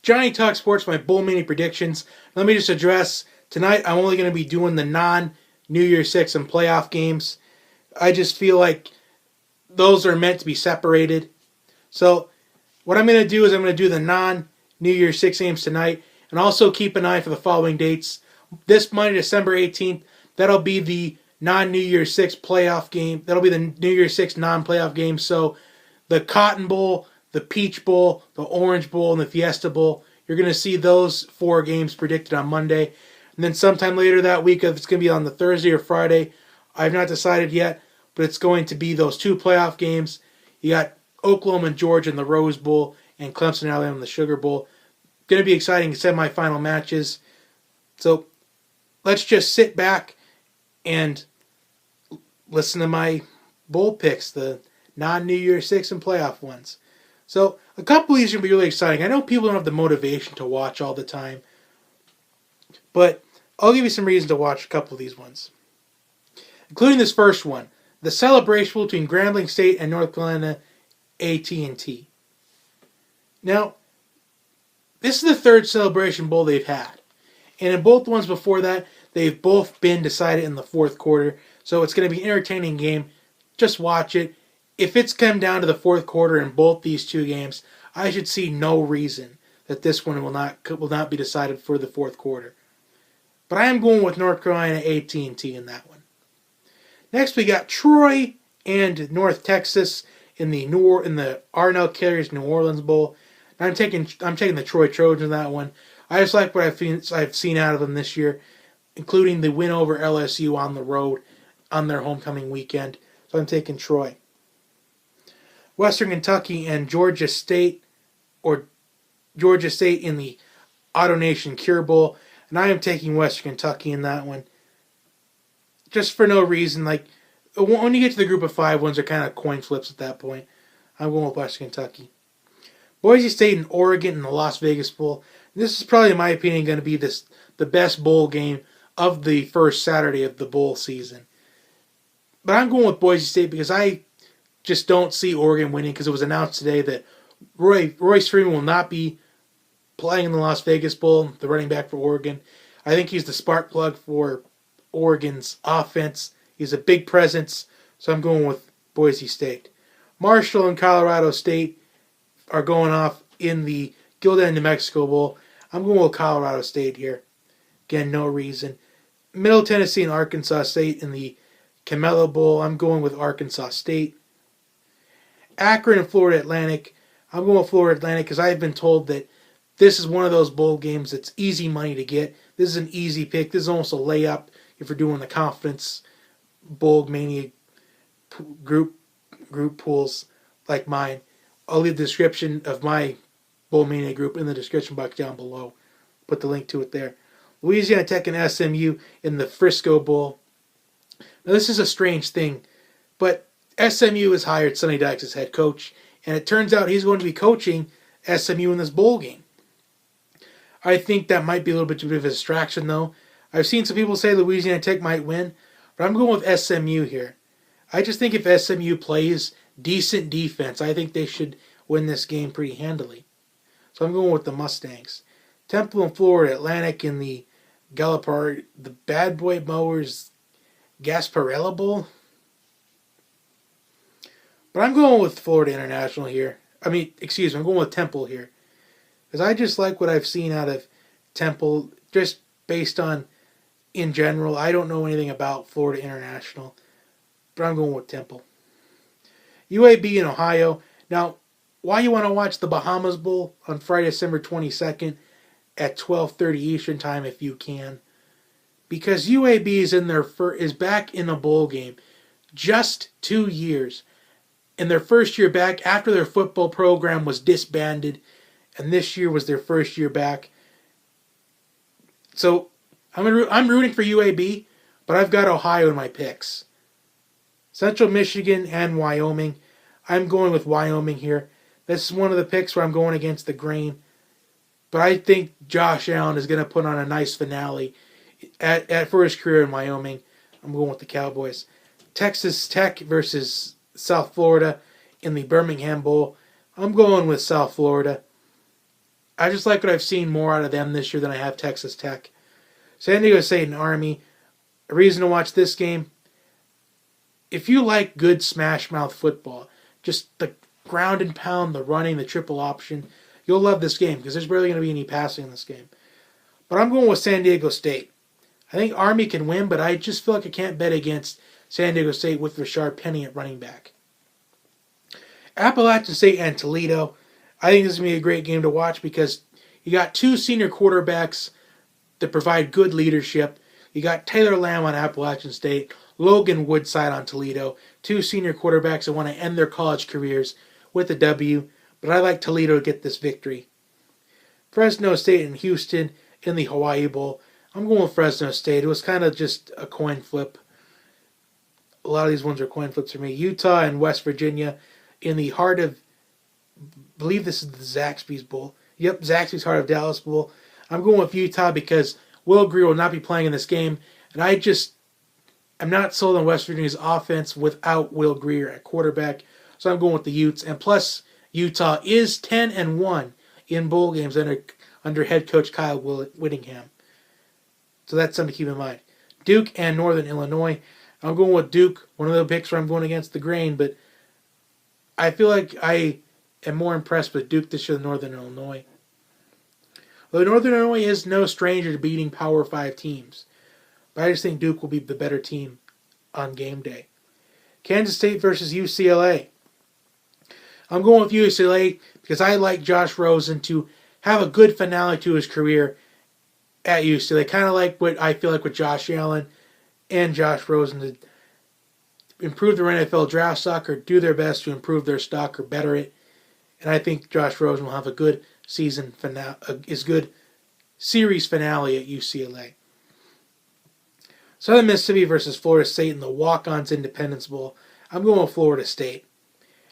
Johnny Talk Sports, my Bowl Mania predictions. Let me just address, tonight I'm only going to be doing the non-New Year's Six and playoff games. I just feel like those are meant to be separated. So what I'm going to do is I'm going to do the non-New Year's Six games tonight, and also keep an eye for the following dates. This Monday, December 18th, that'll be the non-New Year's Six playoff game. That'll be the New Year's Six non-playoff game. So the Cotton Bowl, the Peach Bowl, the Orange Bowl, and the Fiesta Bowl. You're going to see those 4 games predicted on Monday. And then sometime later that week, if it's going to be on the Thursday or Friday, I've not decided yet, but it's going to be those 2 playoff games. You got Oklahoma and Georgia in the Rose Bowl, and Clemson and Alabama in the Sugar Bowl. Going to be exciting semifinal matches. So let's just sit back and listen to my bowl picks, the non-New Year's Six and playoff ones. So a couple of these are going to be really exciting. I know people don't have the motivation to watch all the time, but I'll give you some reasons to watch a couple of these ones, including this first one, the celebration between Grambling State and North Carolina A&T. Now, this is the 3rd Celebration Bowl they've had, and in both ones before that, they've both been decided in the 4th quarter, so it's going to be an entertaining game. Just watch it. If it's come down to the 4th quarter in both these 2 games, I should see no reason that this one will not be decided for the 4th quarter. But I am going with North Carolina A&T in that one. Next, we got Troy and North Texas in the Arnell Carriers New Orleans Bowl. I'm taking the Troy Trojans in that one. I just like what I've seen out of them this year, including the win over LSU on the road on their homecoming weekend. So I'm taking Troy. Western Kentucky and Georgia State in the Auto Nation Cure Bowl, and I am taking Western Kentucky in that one. Just for no reason. Like, when you get to the group of 5 ones, are kind of coin flips at that point. I'm going with Western Kentucky. Boise State and Oregon in the Las Vegas Bowl. This is probably, in my opinion, going to be the best bowl game of the first Saturday of the bowl season. But I'm going with Boise State because I just don't see Oregon winning, because it was announced today that Royce Freeman will not be playing in the Las Vegas Bowl, the running back for Oregon. I think he's the spark plug for Oregon's offense. He's a big presence, so I'm going with Boise State. Marshall and Colorado State are going off in the Gildan, New Mexico Bowl. I'm going with Colorado State here. Again, no reason. Middle Tennessee and Arkansas State in the Camelo Bowl. I'm going with Arkansas State. Akron and Florida Atlantic. I'm going with Florida Atlantic because I've been told that this is one of those bowl games that's easy money to get. This is an easy pick. This is almost a layup if you're doing the Confidence Bowl Mania group pools like mine. I'll leave the description of my Bowl Mania group in the description box down below. Put the link to it there. Louisiana Tech and SMU in the Frisco Bowl. Now, this is a strange thing, but SMU has hired Sonny Dykes as head coach, and it turns out he's going to be coaching SMU in this bowl game. I think that might be a little bit of a distraction, though. I've seen some people say Louisiana Tech might win, but I'm going with SMU here. I just think if SMU plays decent defense, I think they should win this game pretty handily. So I'm going with the Mustangs. Temple and Florida Atlantic in the the Bad Boy Mowers Gasparilla Bowl. But I'm going with Florida International here. I'm going with Temple here. Because I just like what I've seen out of Temple, just based on, in general, I don't know anything about Florida International. But I'm going with Temple. UAB in Ohio. Now, why you want to watch the Bahamas Bowl on Friday, December 22nd at 12:30 Eastern Time if you can? Because UAB is back in a bowl game. Just 2 years. In their first year back after their football program was disbanded, and this year was their first year back. So I'm rooting for UAB, but I've got Ohio in my picks. Central Michigan and Wyoming. I'm going with Wyoming here. This is one of the picks where I'm going against the grain. But I think Josh Allen is going to put on a nice finale for his career in Wyoming. I'm going with the Cowboys. Texas Tech versus South Florida in the Birmingham Bowl. I'm going with South Florida. I just like what I've seen more out of them this year than I have Texas Tech. San Diego State and Army. A reason to watch this game. If you like good smash mouth football, just the ground and pound, the running, the triple option, you'll love this game because there's barely going to be any passing in this game. But I'm going with San Diego State. I think Army can win, but I just feel like I can't bet against San Diego State with Rashard Penny at running back. Appalachian State and Toledo. I think this is going to be a great game to watch because you got two senior quarterbacks that provide good leadership. You got Taylor Lamb on Appalachian State, Logan Woodside on Toledo, two senior quarterbacks that want to end their college careers with a W, but I like Toledo to get this victory. Fresno State and Houston in the Hawaii Bowl. I'm going with Fresno State. It was kind of just a coin flip. A lot of these ones are coin flips for me. Utah and West Virginia in the heart of, I believe this is the Zaxby's Bowl. Yep, Zaxby's Heart of Dallas Bowl. I'm going with Utah because Will Greer will not be playing in this game, and I'm not sold on West Virginia's offense without Will Greer at quarterback, so I'm going with the Utes. And plus, Utah is 10-1 in bowl games under head coach Kyle Whittingham. So that's something to keep in mind. Duke and Northern Illinois. I'm going with Duke, one of the picks where I'm going against the grain, but I feel like I am more impressed with Duke this year than Northern Illinois. Though Northern Illinois is no stranger to beating Power 5 teams, but I just think Duke will be the better team on game day. Kansas State versus UCLA. I'm going with UCLA because I like Josh Rosen to have a good finale to his career at UCLA. Kind of like what I feel like with Josh Allen and Josh Rosen to improve their NFL draft stock or do their best to improve their stock or better it. And I think Josh Rosen will have a good season finale, good series finale at UCLA. Southern Mississippi versus Florida State in the Walk-Ons Independence Bowl. I'm going with Florida State.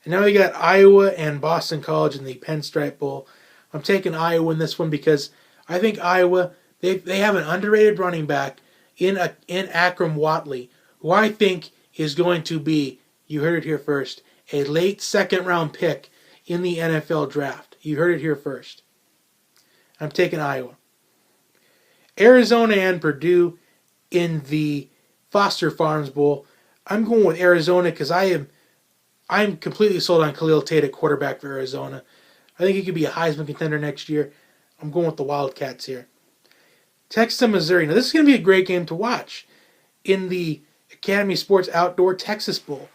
And now we got Iowa and Boston College in the Pinstripe Bowl. I'm taking Iowa in this one because I think Iowa, they have an underrated running back in Akram Watley, who I think is going to be, you heard it here first, a late second-round pick in the NFL draft. You heard it here first. I'm taking Iowa. Arizona and Purdue in the Foster Farms Bowl. I'm going with Arizona because I'm completely sold on Khalil Tate at quarterback for Arizona. I think he could be a Heisman contender next year. I'm going with the Wildcats here. Texas and Missouri. Now, this is going to be a great game to watch in the Academy Sports Outdoor Texas Bowl.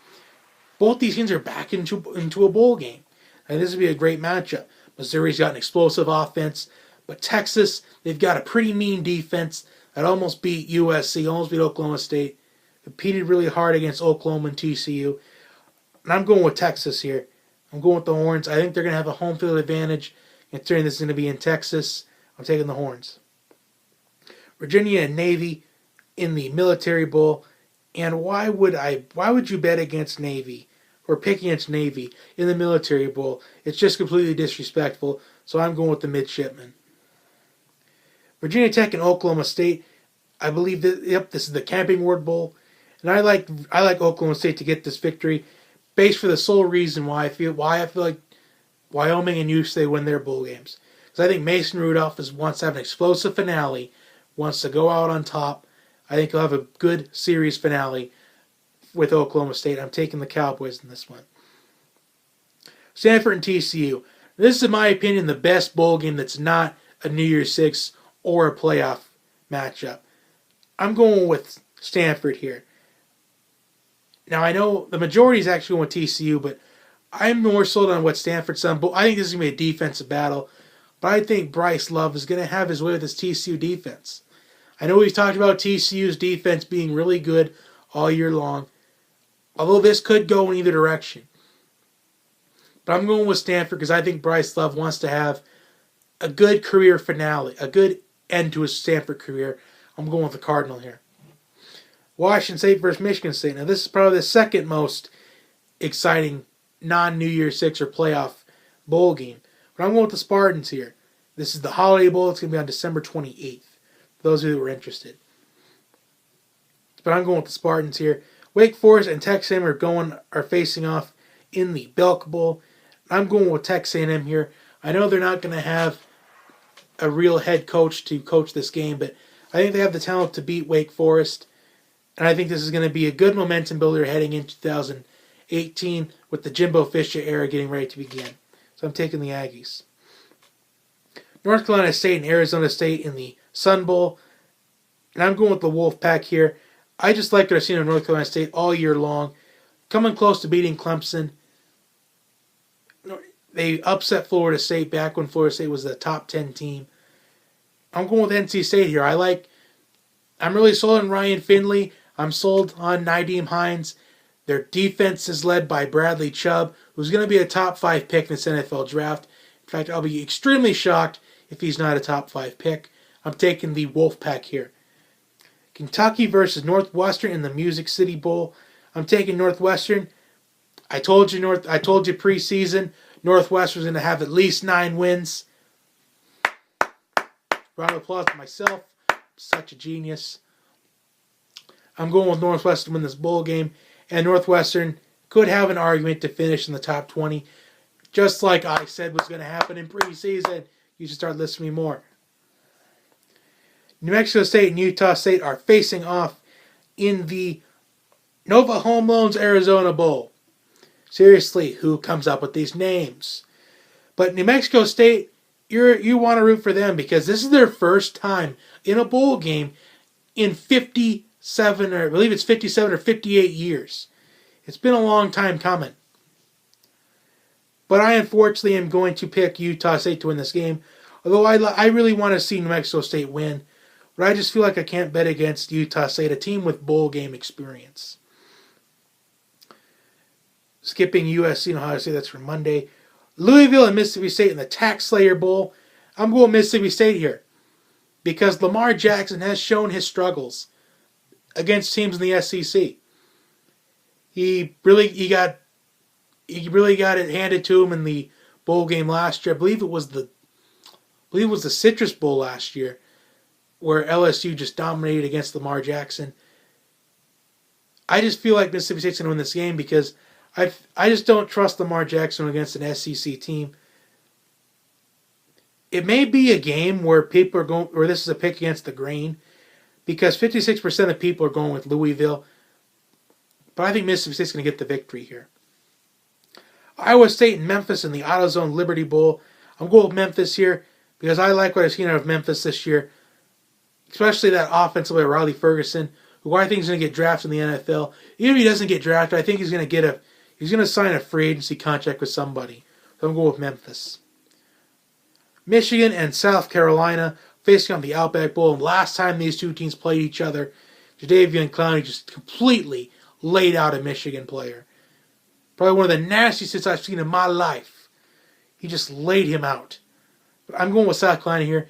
Both these teams are back into a bowl game. And this would be a great matchup. Missouri's got an explosive offense, but Texas, they've got a pretty mean defense that almost beat USC, almost beat Oklahoma State, competed really hard against Oklahoma and TCU. And I'm going with Texas here. I'm going with the Horns. I think they're going to have a home field advantage. Considering this is going to be in Texas, I'm taking the Horns. Virginia and Navy in the Military Bowl. And why would you bet against Navy or pick against Navy in the Military Bowl? It's just completely disrespectful, so I'm going with the Midshipmen. Virginia Tech and Oklahoma State. I believe that this is the Camping World Bowl, and I like Oklahoma State to get this victory, based for the sole reason why I feel like Wyoming and UCLA win their bowl games. Because I think Mason Rudolph wants to have an explosive finale, wants to go out on top. I think he'll have a good series finale with Oklahoma State. I'm taking the Cowboys in this one. Stanford and TCU. This is, in my opinion, the best bowl game that's not a New Year's Six or a playoff matchup. I'm going with Stanford here. Now, I know the majority is actually going with TCU, but I'm more sold on what Stanford's done. But I think this is going to be a defensive battle. But I think Bryce Love is going to have his way with his TCU defense. I know we've talked about TCU's defense being really good all year long, although this could go in either direction. But I'm going with Stanford because I think Bryce Love wants to have a good career finale, a good end to his Stanford career. I'm going with the Cardinal here. Washington State versus Michigan State. Now, this is probably the second most exciting non-New Year's Six or playoff bowl game. But I'm going with the Spartans here. This is the Holiday Bowl. It's going to be on December 28th, for those of you who are interested. But I'm going with the Spartans here. Wake Forest and Texas A&M are facing off in the Belk Bowl. I'm going with Texas A&M here. I know they're not going to have a real head coach to coach this game, but I think they have the talent to beat Wake Forest, and I think this is going to be a good momentum builder heading into 2018 with the Jimbo Fisher era getting ready to begin. So I'm taking the Aggies. North Carolina State and Arizona State in the Sun Bowl, and I'm going with the Wolfpack here. I just like what I've seen of North Carolina State all year long, coming close to beating Clemson. They upset Florida State back when Florida State was the top 10 team. I'm going with NC State here. I'm really sold on Ryan Finley. I'm sold on Nadeem Hines. Their defense is led by Bradley Chubb, who's going to be a top 5 pick in this NFL draft. In fact, I'll be extremely shocked if he's not a top 5 pick. I'm taking the Wolfpack here. Kentucky versus Northwestern in the Music City Bowl. I'm taking Northwestern. I told you preseason Northwestern was going to have at least 9 wins. Round of applause to myself. I'm such a genius. I'm going with Northwestern to win this bowl game, and Northwestern could have an argument to finish in the top 20, just like I said was going to happen in preseason. You should start listening to me more. New Mexico State and Utah State are facing off in the Nova Home Loans Arizona Bowl. Seriously, who comes up with these names? But New Mexico State, you want to root for them because this is their first time in a bowl game in 57 or 58 years. It's been a long time coming. But I unfortunately am going to pick Utah State to win this game. Although I really want to see New Mexico State win. But I just feel like I can't bet against Utah State, a team with bowl game experience. Skipping USC and Ohio State, that's for Monday. Louisville and Mississippi State in the Tax Slayer Bowl. I'm going Mississippi State here. Because Lamar Jackson has shown his struggles against teams in the SEC. He really got it handed to him in the bowl game last year. I believe it was the Citrus Bowl last year, where LSU just dominated against Lamar Jackson. I just feel like Mississippi State's going to win this game because I just don't trust Lamar Jackson against an SEC team. It may be a game where people are going, or this is a pick against the grain, because 56% of people are going with Louisville. But I think Mississippi State's going to get the victory here. Iowa State and Memphis in the AutoZone Liberty Bowl. I'm going with Memphis here because I like what I've seen out of Memphis this year, especially that offensive player Riley Ferguson, who I think is going to get drafted in the NFL. Even if he doesn't get drafted, I think he's going to sign a free agency contract with somebody. So I'm going with Memphis. Michigan and South Carolina facing on the Outback Bowl. And last time these two teams played each other, Jadeveon Clowney just completely laid out a Michigan player. Probably one of the nastiest hits I've seen in my life. He just laid him out. But I'm going with South Carolina here.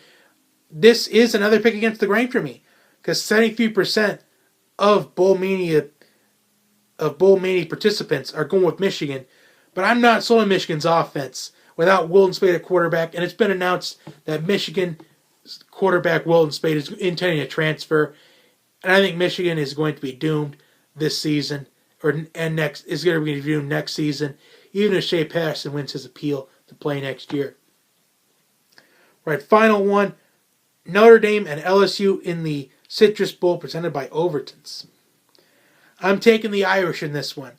This is another pick against the grain for me, because 73% of Bowl Mania participants are going with Michigan. But I'm not sold on Michigan's offense without Wilton Spade at quarterback, and it's been announced that Michigan quarterback Wilton Spade is intending to transfer, and I think Michigan is going to be doomed this season, is going to be doomed next season, even if Shea Patterson wins his appeal to play next year. Right, final one, Notre Dame and LSU in the Citrus Bowl presented by Overton's. I'm taking the Irish in this one.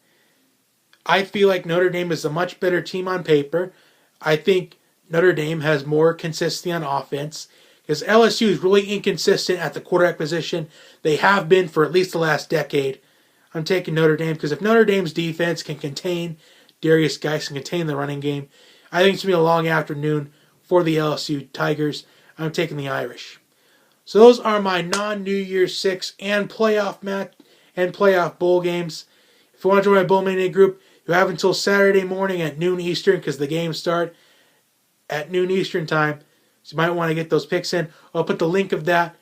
I feel like Notre Dame is a much better team on paper. I think Notre Dame has more consistency on offense because LSU is really inconsistent at the quarterback position. They have been for at least the last decade. I'm taking Notre Dame because if Notre Dame's defense can contain Darius Geis and contain the running game, I think it's going to be a long afternoon for the LSU Tigers. I'm taking the Irish. So those are my non-New Year's 6 and playoff bowl games. If you want to join my Bowl Mania group, you have until Saturday morning at noon Eastern because the games start at noon Eastern time. So you might want to get those picks in. I'll put the link of that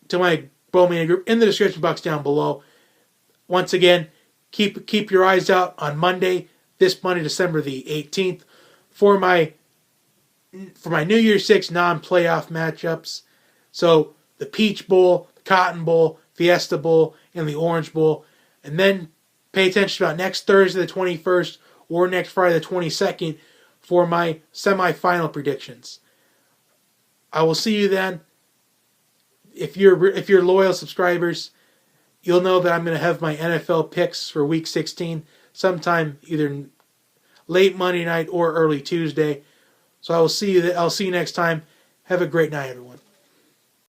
to my Bowl Mania group in the description box down below. Once again, keep your eyes out on Monday, December the 18th, for my New Year's 6 non-playoff matchups. So the Peach Bowl, the Cotton Bowl, Fiesta Bowl, and the Orange Bowl. And then pay attention about next Thursday the 21st or next Friday the 22nd for my semifinal predictions. I will see you then. If you're loyal subscribers, you'll know that I'm going to have my NFL picks for Week 16 sometime either late Monday night or early Tuesday. So I'll see you next time. Have a great night, everyone.